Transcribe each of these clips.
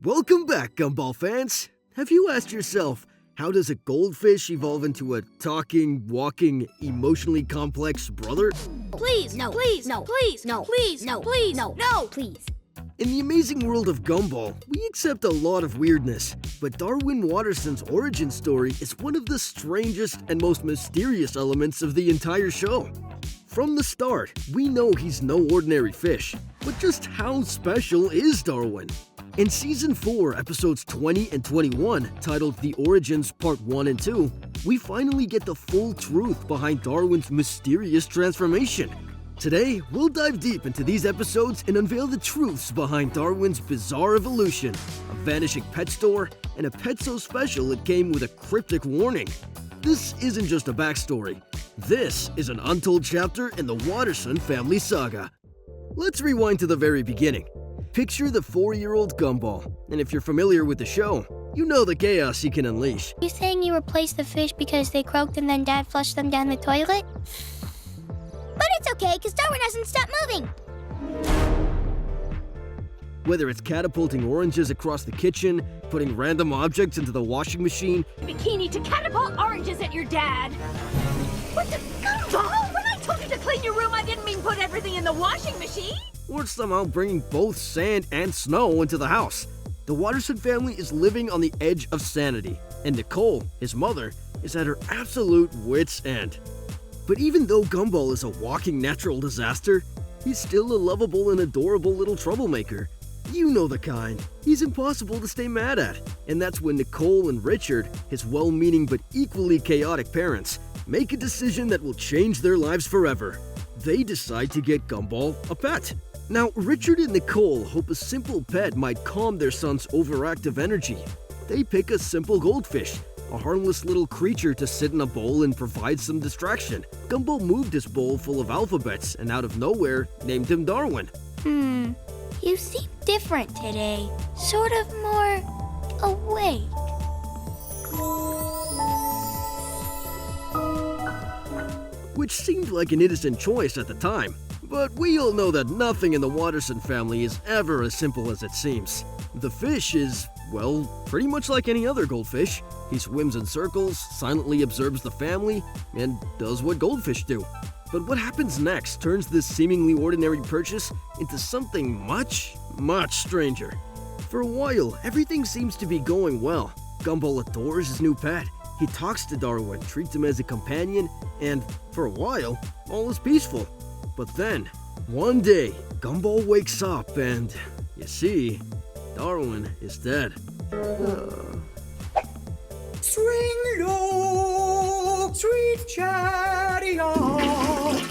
Welcome back, Gumball fans! Have you asked yourself, how does a goldfish evolve into a talking, walking, emotionally complex brother? Please, no, please, no, please, no, please, no, please, no, no, please. In the amazing world of Gumball, we accept a lot of weirdness, but Darwin Watterson's origin story is one of the strangest and most mysterious elements of the entire show. From the start, we know he's no ordinary fish, but just how special is Darwin? In Season 4, Episodes 20 and 21, titled The Origins Part 1 and 2, we finally get the full truth behind Darwin's mysterious transformation. Today, we'll dive deep into these episodes and unveil the truths behind Darwin's bizarre evolution, a vanishing pet store, and a pet so special it came with a cryptic warning. This isn't just a backstory. This is an untold chapter in the Watterson family saga. Let's rewind to the very beginning. Picture the 4-year-old Gumball, and if you're familiar with the show, you know the chaos he can unleash. You saying you replaced the fish because they croaked and then Dad flushed them down the toilet? But it's okay, because Darwin hasn't stopped moving. Whether it's catapulting oranges across the kitchen, putting random objects into the washing machine, Bikini to catapult oranges at your dad. What the Gumball? When I told you to clean your room, I didn't mean put everything in the washing machine. or somehow bringing both sand and snow into the house. The Watterson family is living on the edge of sanity, and Nicole, his mother, is at her absolute wit's end. But even though Gumball is a walking natural disaster, he's still a lovable and adorable little troublemaker. You know the kind. He's impossible to stay mad at. And that's when Nicole and Richard, his well-meaning but equally chaotic parents, make a decision that will change their lives forever. They decide to get Gumball a pet. Now, Richard and Nicole hope a simple pet might calm their son's overactive energy. They pick a simple goldfish, a harmless little creature to sit in a bowl and provide some distraction. Gumball moved his bowl full of alphabets and out of nowhere named him Darwin. You seem different today. Sort of more awake. Which seemed like an innocent choice at the time. But we all know that nothing in the Watterson family is ever as simple as it seems. The fish is, well, pretty much like any other goldfish. He swims in circles, silently observes the family, and does what goldfish do. But what happens next turns this seemingly ordinary purchase into something much, much stranger. For a while, everything seems to be going well. Gumball adores his new pet. He talks to Darwin, treats him as a companion, and for a while, all is peaceful. But then, one day, Gumball wakes up and, you see, Darwin is dead. Swing low, sweet chariot.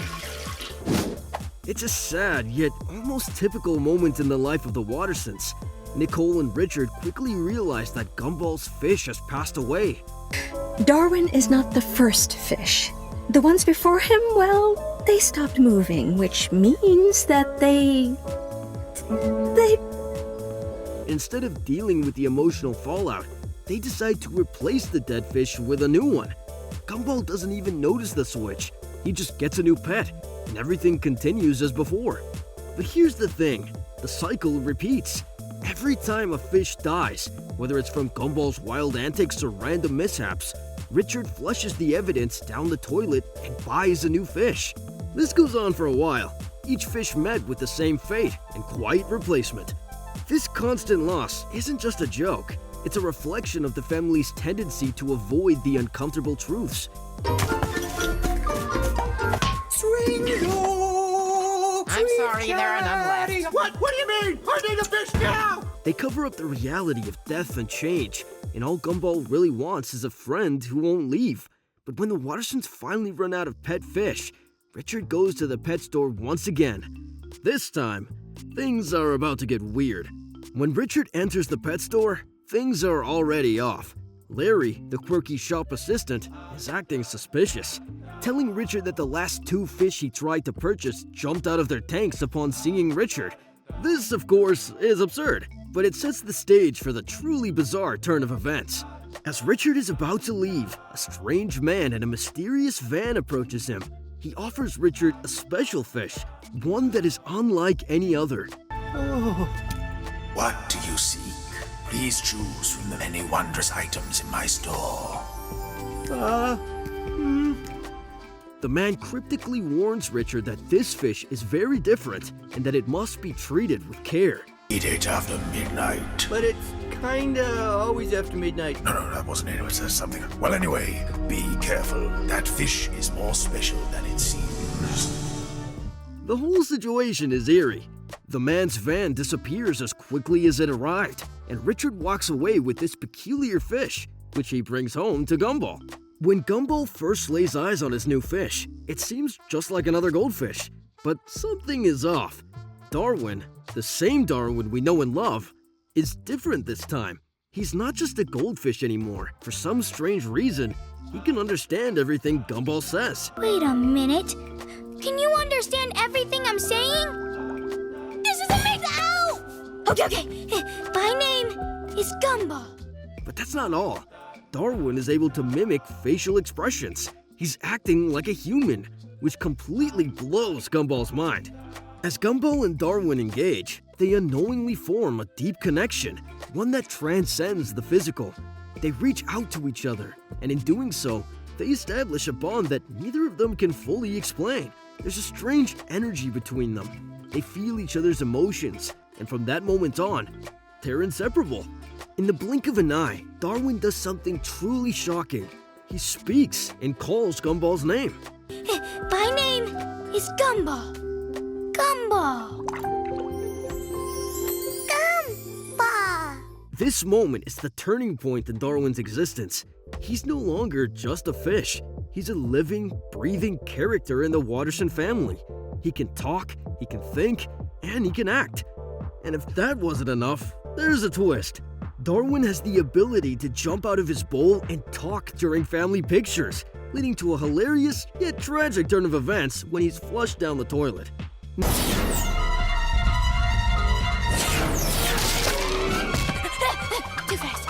It's a sad, yet almost typical moment in the life of the Wattersons. Nicole and Richard quickly realize that Gumball's fish has passed away. Darwin is not the first fish. The ones before him, well, they stopped moving, which means that they... Instead of dealing with the emotional fallout, they decide to replace the dead fish with a new one. Gumball doesn't even notice the switch. He just gets a new pet, and everything continues as before. But here's the thing, the cycle repeats. Every time a fish dies, whether it's from Gumball's wild antics or random mishaps, Richard flushes the evidence down the toilet and buys a new fish. This goes on for a while. Each fish met with the same fate and quiet replacement. This constant loss isn't just a joke. It's a reflection of the family's tendency to avoid the uncomfortable truths. Swing low, I'm sorry, there are none left. What do you mean? I need a fish now! They cover up the reality of death and change, and all Gumball really wants is a friend who won't leave. But when the Wattersons finally run out of pet fish, Richard goes to the pet store once again. This time, things are about to get weird. When Richard enters the pet store, things are already off. Larry, the quirky shop assistant, is acting suspicious, telling Richard that the last 2 fish he tried to purchase jumped out of their tanks upon seeing Richard. This, of course, is absurd, but it sets the stage for the truly bizarre turn of events. As Richard is about to leave, a strange man in a mysterious van approaches him. He offers Richard a special fish, one that is unlike any other. What do you seek? Please choose from the many wondrous items in my store. The man cryptically warns Richard that this fish is very different and that it must be treated with care. Eat it after midnight. But it's kinda always after midnight. No, that wasn't it. It was something. Well, anyway, be careful. That fish is more special than it seems. The whole situation is eerie. The man's van disappears as quickly as it arrived, and Richard walks away with this peculiar fish, which he brings home to Gumball. When Gumball first lays eyes on his new fish, it seems just like another goldfish, but something is off. Darwin, the same Darwin we know and love, is different this time. He's not just a goldfish anymore. For some strange reason, he can understand everything Gumball says. Wait a minute. Can you understand everything I'm saying? This is amazing! Ow! Okay. My name is Gumball. But that's not all. Darwin is able to mimic facial expressions. He's acting like a human, which completely blows Gumball's mind. As Gumball and Darwin engage, they unknowingly form a deep connection, one that transcends the physical. They reach out to each other, and in doing so, they establish a bond that neither of them can fully explain. There's a strange energy between them. They feel each other's emotions, and from that moment on, they're inseparable. In the blink of an eye, Darwin does something truly shocking. He speaks and calls Gumball's name. My name is Gumball. Gumball. Gumball. This moment is the turning point in Darwin's existence. He's no longer just a fish. He's a living, breathing character in the Watterson family. He can talk, he can think, and he can act. And if that wasn't enough, there's a twist. Darwin has the ability to jump out of his bowl and talk during family pictures, leading to a hilarious yet tragic turn of events when he's flushed down the toilet. Too fast.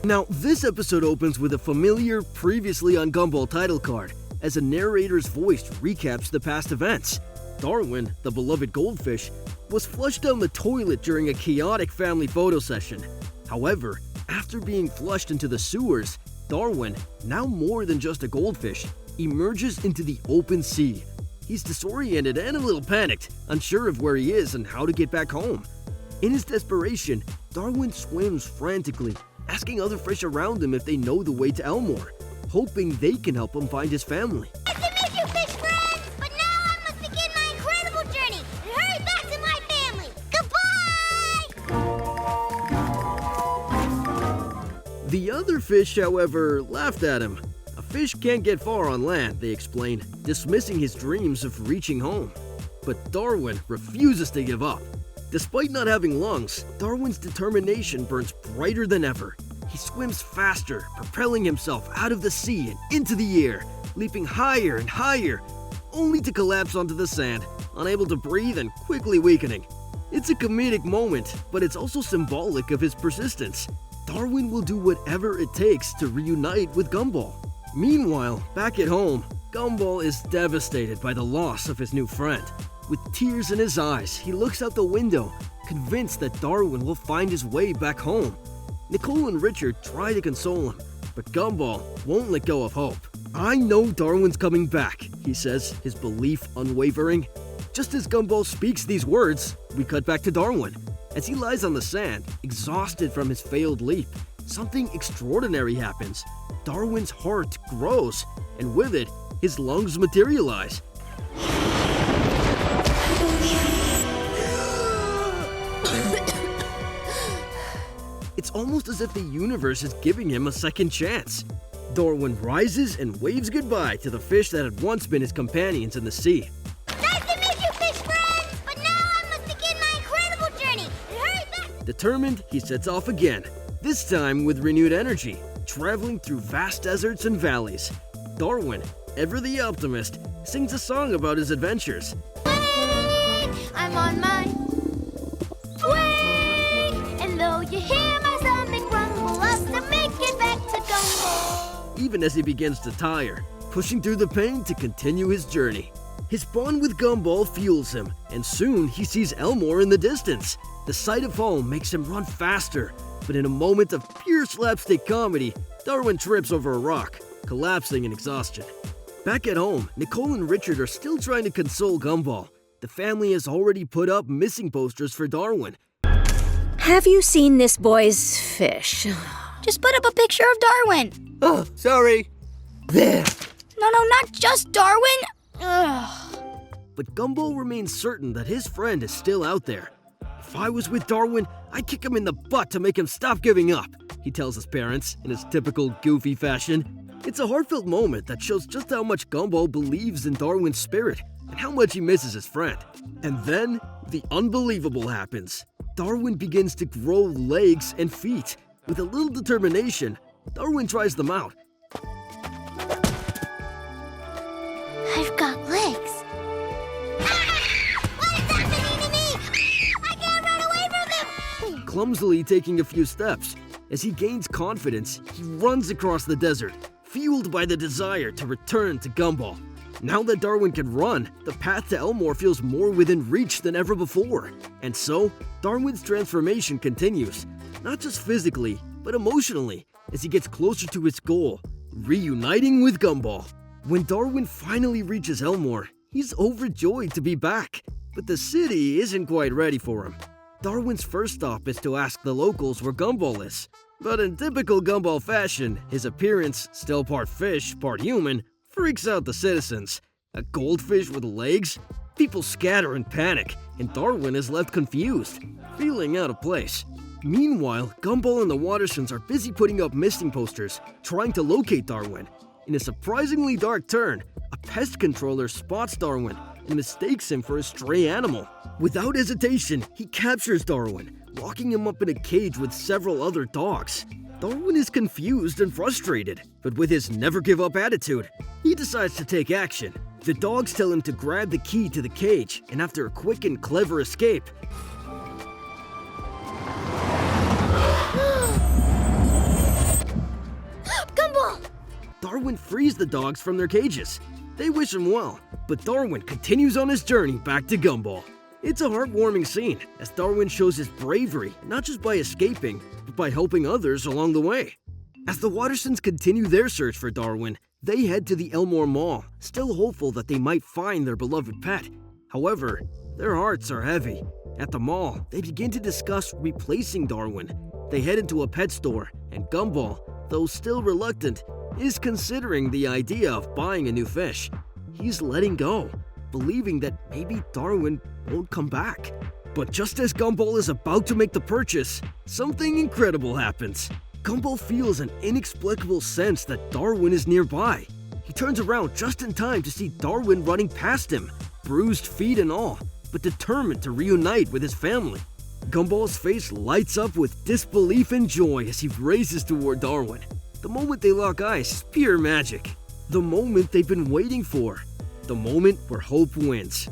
Now, this episode opens with a familiar previously on Gumball title card, as a narrator's voice recaps the past events. Darwin, the beloved goldfish, was flushed down the toilet during a chaotic family photo session. However, after being flushed into the sewers, Darwin, now more than just a goldfish, emerges into the open sea. He's disoriented and a little panicked, unsure of where he is and how to get back home. In his desperation, Darwin swims frantically, asking other fish around him if they know the way to Elmore, hoping they can help him find his family. Nice to meet you, fish friends! But now I must begin my incredible journey and hurry back to my family. Goodbye! The other fish, however, laughed at him. A fish can't get far on land, they explain, dismissing his dreams of reaching home. But Darwin refuses to give up. Despite not having lungs, Darwin's determination burns brighter than ever. He swims faster, propelling himself out of the sea and into the air, leaping higher and higher, only to collapse onto the sand, unable to breathe and quickly weakening. It's a comedic moment, but it's also symbolic of his persistence. Darwin will do whatever it takes to reunite with Gumball. Meanwhile, back at home, Gumball is devastated by the loss of his new friend. With tears in his eyes, he looks out the window, convinced that Darwin will find his way back home. Nicole and Richard try to console him, but Gumball won't let go of hope. I know Darwin's coming back, he says, his belief unwavering. Just as Gumball speaks these words, we cut back to Darwin. As he lies on the sand, exhausted from his failed leap, something extraordinary happens. Darwin's heart grows, and with it, his lungs materialize. It's almost as if the universe is giving him a second chance. Darwin rises and waves goodbye to the fish that had once been his companions in the sea. Nice to meet you, fish friends! But now I must begin my incredible journey and hurry back! Determined, he sets off again, this time with renewed energy, traveling through vast deserts and valleys. Darwin, ever the optimist, sings a song about his adventures. I'm on my way, and though you hear my stomach rumble, I'll still make it back to Gumball. Even as he begins to tire, pushing through the pain to continue his journey. His bond with Gumball fuels him, and soon he sees Elmore in the distance. The sight of home makes him run faster, but in a moment of pure slapstick comedy, Darwin trips over a rock, collapsing in exhaustion. Back at home, Nicole and Richard are still trying to console Gumball. The family has already put up missing posters for Darwin. Have you seen this boy's fish? Just put up a picture of Darwin. Oh, sorry. There. No, not just Darwin. Ugh. But Gumball remains certain that his friend is still out there. If I was with Darwin, I'd kick him in the butt to make him stop giving up, he tells his parents in his typical goofy fashion. It's a heartfelt moment that shows just how much Gumball believes in Darwin's spirit and how much he misses his friend. And then, the unbelievable happens. Darwin begins to grow legs and feet. With a little determination, Darwin tries them out. I've got legs. What is happening to me? I can't run away from them. Clumsily taking a few steps, as he gains confidence, he runs across the desert, fueled by the desire to return to Gumball. Now that Darwin can run, the path to Elmore feels more within reach than ever before. And so, Darwin's transformation continues, not just physically, but emotionally, as he gets closer to his goal, reuniting with Gumball. When Darwin finally reaches Elmore, he's overjoyed to be back, but the city isn't quite ready for him. Darwin's first stop is to ask the locals where Gumball is. But in typical Gumball fashion, his appearance, still part fish, part human, freaks out the citizens. A goldfish with legs? People scatter in panic, and Darwin is left confused, feeling out of place. Meanwhile, Gumball and the Wattersons are busy putting up missing posters, trying to locate Darwin. In a surprisingly dark turn, a pest controller spots Darwin and mistakes him for a stray animal. Without hesitation, he captures Darwin, locking him up in a cage with several other dogs. Darwin is confused and frustrated, but with his never-give-up attitude, he decides to take action. The dogs tell him to grab the key to the cage, and after a quick and clever escape, Gumball! Darwin frees the dogs from their cages. They wish him well, but Darwin continues on his journey back to Gumball. It's a heartwarming scene, as Darwin shows his bravery not just by escaping, but by helping others along the way. As the Wattersons continue their search for Darwin, they head to the Elmore Mall, still hopeful that they might find their beloved pet. However, their hearts are heavy. At the mall, they begin to discuss replacing Darwin. They head into a pet store, and Gumball, though still reluctant, is considering the idea of buying a new fish. He's letting go, believing that maybe Darwin won't come back. But just as Gumball is about to make the purchase, something incredible happens. Gumball feels an inexplicable sense that Darwin is nearby. He turns around just in time to see Darwin running past him, bruised feet and all, but determined to reunite with his family. Gumball's face lights up with disbelief and joy as he races toward Darwin. The moment they lock eyes is pure magic. The moment they've been waiting for. The moment where hope wins.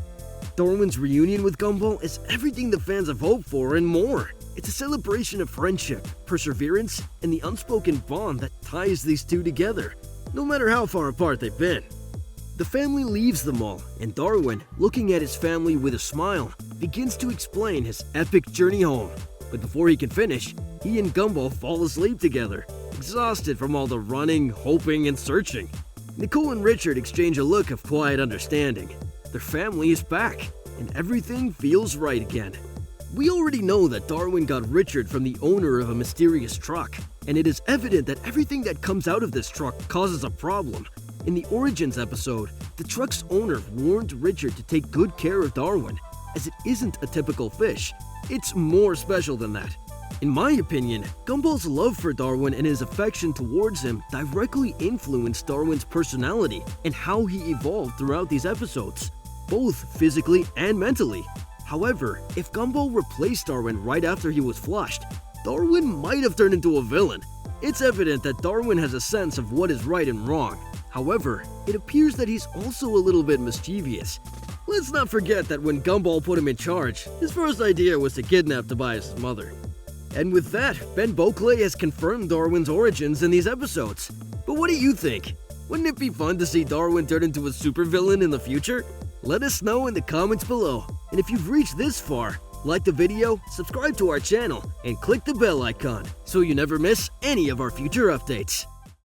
Darwin's reunion with Gumball is everything the fans have hoped for and more. It's a celebration of friendship, perseverance, and the unspoken bond that ties these two together, no matter how far apart they've been. The family leaves the mall, and Darwin, looking at his family with a smile, begins to explain his epic journey home. But before he can finish, he and Gumball fall asleep together, exhausted from all the running, hoping, and searching. Nicole and Richard exchange a look of quiet understanding. Their family is back, and everything feels right again. We already know that Darwin got Richard from the owner of a mysterious truck, and it is evident that everything that comes out of this truck causes a problem. In the Origins episode, the truck's owner warned Richard to take good care of Darwin, as it isn't a typical fish. It's more special than that. In my opinion, Gumball's love for Darwin and his affection towards him directly influenced Darwin's personality and how he evolved throughout these episodes, both physically and mentally. However, if Gumball replaced Darwin right after he was flushed, Darwin might have turned into a villain. It's evident that Darwin has a sense of what is right and wrong. However, it appears that he's also a little bit mischievous. Let's not forget that when Gumball put him in charge, his first idea was to kidnap Tobias' mother. And with that, Ben Boakley has confirmed Darwin's origins in these episodes. But what do you think? Wouldn't it be fun to see Darwin turn into a supervillain in the future? Let us know in the comments below. And if you've reached this far, Like the video, subscribe to our channel, and click the bell icon so you never miss any of our future updates.